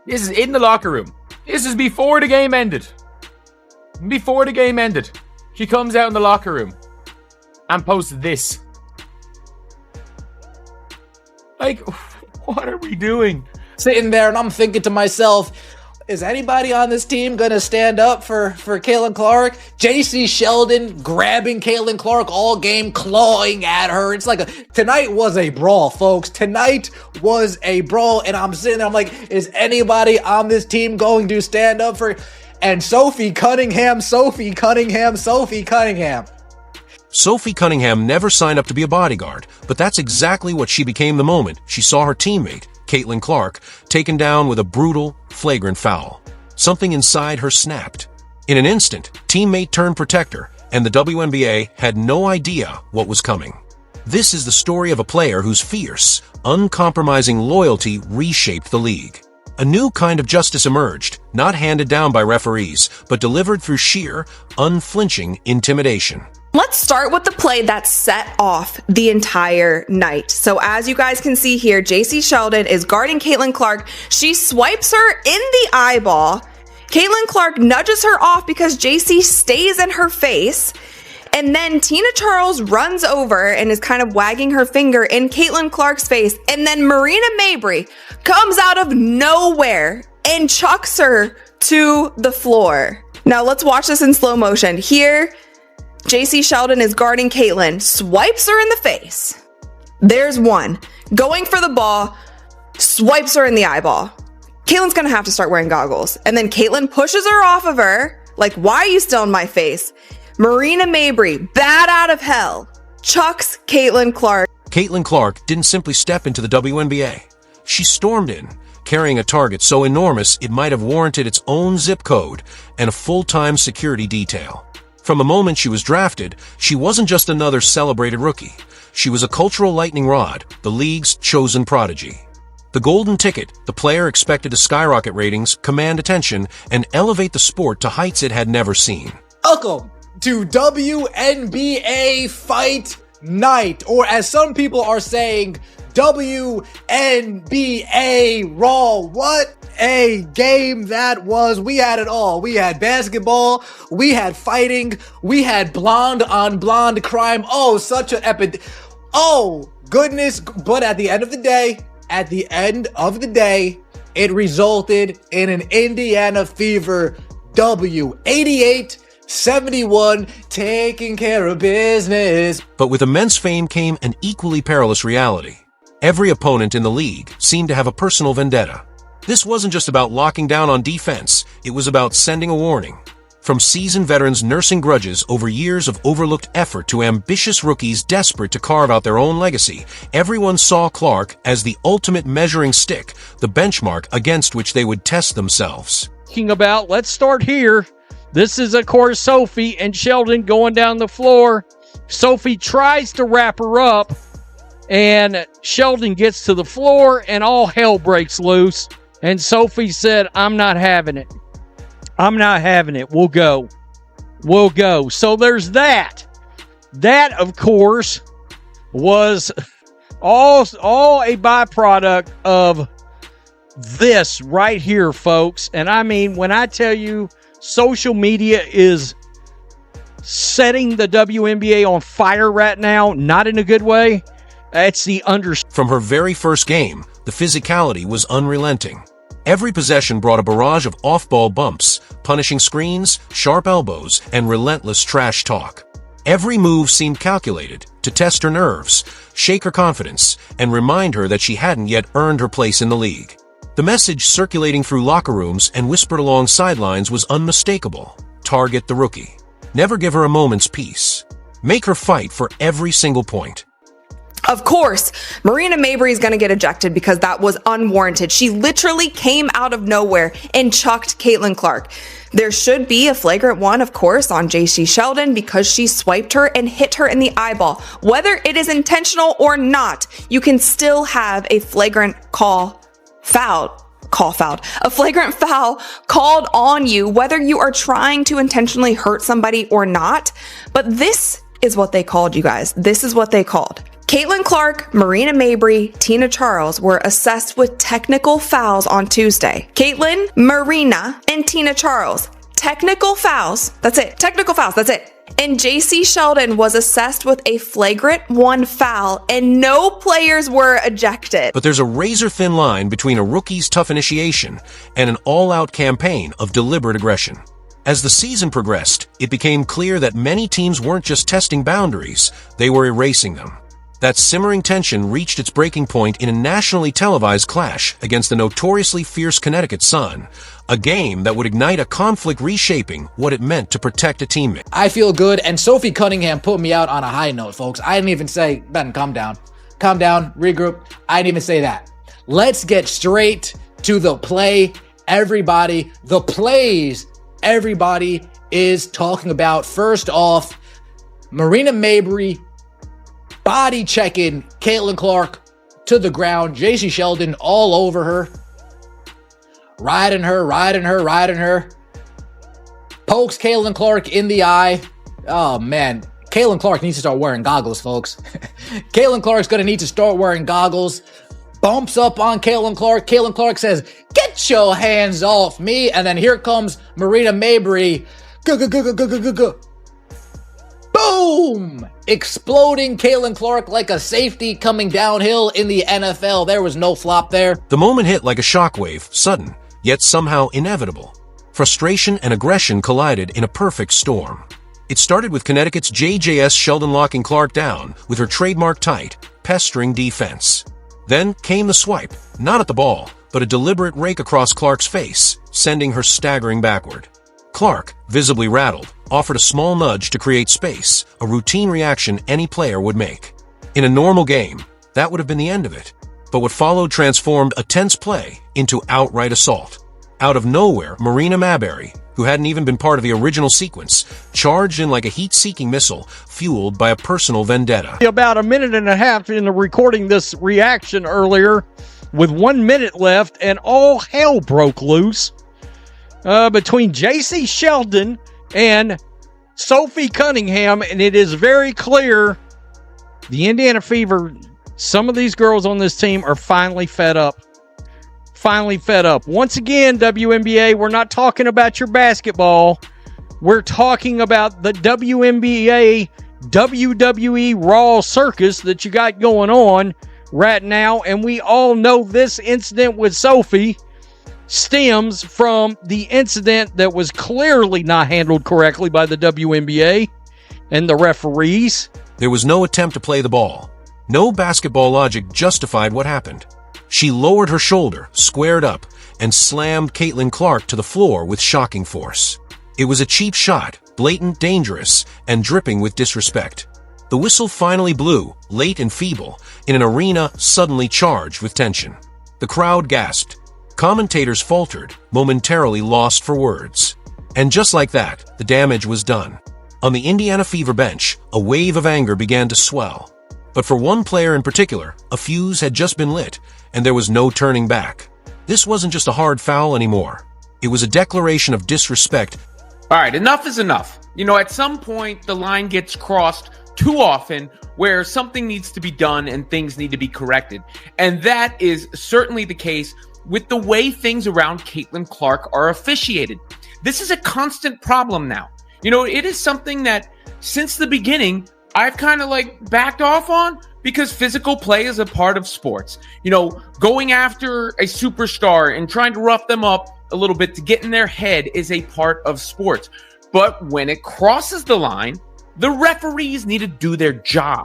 This is in the locker room. This is before the game ended. Before the game ended. She comes out in the locker room and posts this. Like, what are we doing? Sitting there and I'm thinking to myself, is anybody on this team going to stand up for Caitlin Clark? JC Sheldon grabbing Caitlin Clark all game, clawing at her. It's like tonight was a brawl, folks. Tonight was a brawl. And I'm sitting there, I'm like, is anybody on this team going to stand up for... And Sophie Cunningham. Sophie Cunningham never signed up to be a bodyguard, but that's exactly what she became the moment she saw her teammate, Caitlin Clark, taken down with a brutal, flagrant foul. Something inside her snapped. In an instant, teammate turned protector, and the WNBA had no idea what was coming. This is the story of a player whose fierce, uncompromising loyalty reshaped the league. A new kind of justice emerged, not handed down by referees, but delivered through sheer, unflinching intimidation. Let's start with the play that set off the entire night. So as you guys can see here, JC Sheldon is guarding Caitlin Clark. She swipes her in the eyeball. Caitlin Clark nudges her off because JC stays in her face. And then Tina Charles runs over and is kind of wagging her finger in Caitlin Clark's face. And then Marina Mabrey comes out of nowhere and chucks her to the floor. Now let's watch this in slow motion. Here, JC Sheldon is guarding Caitlin, swipes her in the face. There's one. Going for the ball, swipes her in the eyeball. Caitlin's gonna have to start wearing goggles. And then Caitlin pushes her off of her, like, why are you still in my face? Marina Mabrey, bat out of hell, chucks Caitlin Clark. Caitlin Clark didn't simply step into the WNBA. She stormed in, carrying a target so enormous it might have warranted its own zip code and a full-time security detail. From the moment she was drafted, she wasn't just another celebrated rookie. She was a cultural lightning rod, the league's chosen prodigy. The golden ticket, the player expected to skyrocket ratings, command attention, and elevate the sport to heights it had never seen. Welcome to WNBA Fight Night, or as some people are saying, WNBA Raw. What a game that was. We had it all. We had basketball, we had fighting, we had blonde on blonde crime. Oh, such an epic. Oh, goodness. But at the end of the day, it resulted in an Indiana Fever W. 88-71, taking care of business. But with immense fame came an equally perilous reality. Every opponent in the league seemed to have a personal vendetta. This wasn't just about locking down on defense, it was about sending a warning. From seasoned veterans nursing grudges over years of overlooked effort to ambitious rookies desperate to carve out their own legacy, everyone saw Clark as the ultimate measuring stick, the benchmark against which they would test themselves. Let's start here. This is, of course, Sophie and Sheldon going down the floor. Sophie tries to wrap her up, and Sheldon gets to the floor, and all hell breaks loose. And Sophie said, I'm not having it. I'm not having it. We'll go. So there's that. That, of course, was all a byproduct of this right here, folks. And I mean, when I tell you social media is setting the WNBA on fire right now, not in a good way, it's the From her very first game, the physicality was unrelenting. Every possession brought a barrage of off-ball bumps, punishing screens, sharp elbows, and relentless trash talk. Every move seemed calculated to test her nerves, shake her confidence, and remind her that she hadn't yet earned her place in the league. The message circulating through locker rooms and whispered along sidelines was unmistakable. Target the rookie. Never give her a moment's peace. Make her fight for every single point. Of course, Marina Mabrey is going to get ejected because that was unwarranted. She literally came out of nowhere and chucked Caitlin Clark. There should be a flagrant one, of course, on JC Sheldon because she swiped her and hit her in the eyeball. Whether it is intentional or not, you can still have a flagrant a flagrant foul called on you, whether you are trying to intentionally hurt somebody or not. But this is what they called, you guys. This is what they called. Caitlin Clark, Marina Mabrey, Tina Charles were assessed with technical fouls on Tuesday. Caitlin, Marina, and Tina Charles. Technical fouls. That's it. Technical fouls. That's it. And JC Sheldon was assessed with a flagrant 1 foul, and no players were ejected. But there's a razor-thin line between a rookie's tough initiation and an all-out campaign of deliberate aggression. As the season progressed, it became clear that many teams weren't just testing boundaries, they were erasing them. That simmering tension reached its breaking point in a nationally televised clash against the notoriously fierce Connecticut Sun, a game that would ignite a conflict reshaping what it meant to protect a teammate. I feel good, and Sophie Cunningham put me out on a high note, folks. I didn't even say, Ben, calm down, regroup. I didn't even say that. Let's get straight to the play. The plays everybody is talking about. First off, Marina Mabrey body checking Caitlin Clark to the ground. JC Sheldon all over her. Riding her. Pokes Caitlin Clark in the eye. Oh, man. Caitlin Clark needs to start wearing goggles, folks. Caitlin Clark's going to need to start wearing goggles. Bumps up on Caitlin Clark. Caitlin Clark says, "Get your hands off me." And then here comes Marina Mabrey. Boom! Exploding Caitlin Clark like a safety coming downhill in the NFL. There was no flop there. The moment hit like a shockwave, sudden, yet somehow inevitable. Frustration and aggression collided in a perfect storm. It started with Connecticut's JJS Sheldon locking Clark down with her trademark tight, pestering defense. Then came the swipe, not at the ball, but a deliberate rake across Clark's face, sending her staggering backward. Clark, visibly rattled, offered a small nudge to create space, a routine reaction any player would make. In a normal game, that would have been the end of it. But what followed transformed a tense play into outright assault. Out of nowhere, Marina Mabrey, who hadn't even been part of the original sequence, charged in like a heat-seeking missile, fueled by a personal vendetta. About a minute and a half into recording this reaction earlier, with 1 minute left, and all hell broke loose between JC Sheldon and Sophie Cunningham, and it is very clear the Indiana Fever, some of these girls on this team are finally fed up. Once again, WNBA, we're not talking about your basketball. We're talking about the WNBA, WWE Raw circus that you got going on right now. And we all know this incident with Sophie stems from the incident that was clearly not handled correctly by the WNBA and the referees. There was no attempt to play the ball. No basketball logic justified what happened. She lowered her shoulder, squared up, and slammed Caitlin Clark to the floor with shocking force. It was a cheap shot, blatant, dangerous, and dripping with disrespect. The whistle finally blew, late and feeble, in an arena suddenly charged with tension. The crowd gasped. Commentators faltered, momentarily lost for words. And just like that, the damage was done. On the Indiana Fever bench, a wave of anger began to swell. But for one player in particular, a fuse had just been lit, and there was no turning back. This wasn't just a hard foul anymore. It was a declaration of disrespect. All right, enough is enough. You know, at some point, the line gets crossed too often where something needs to be done and things need to be corrected. And that is certainly the case with the way things around Caitlin Clark are officiated. This is a constant problem now. You know, it is something that since the beginning, I've kind of backed off on because physical play is a part of sports. You know, going after a superstar and trying to rough them up a little bit to get in their head is a part of sports. But when it crosses the line, the referees need to do their job.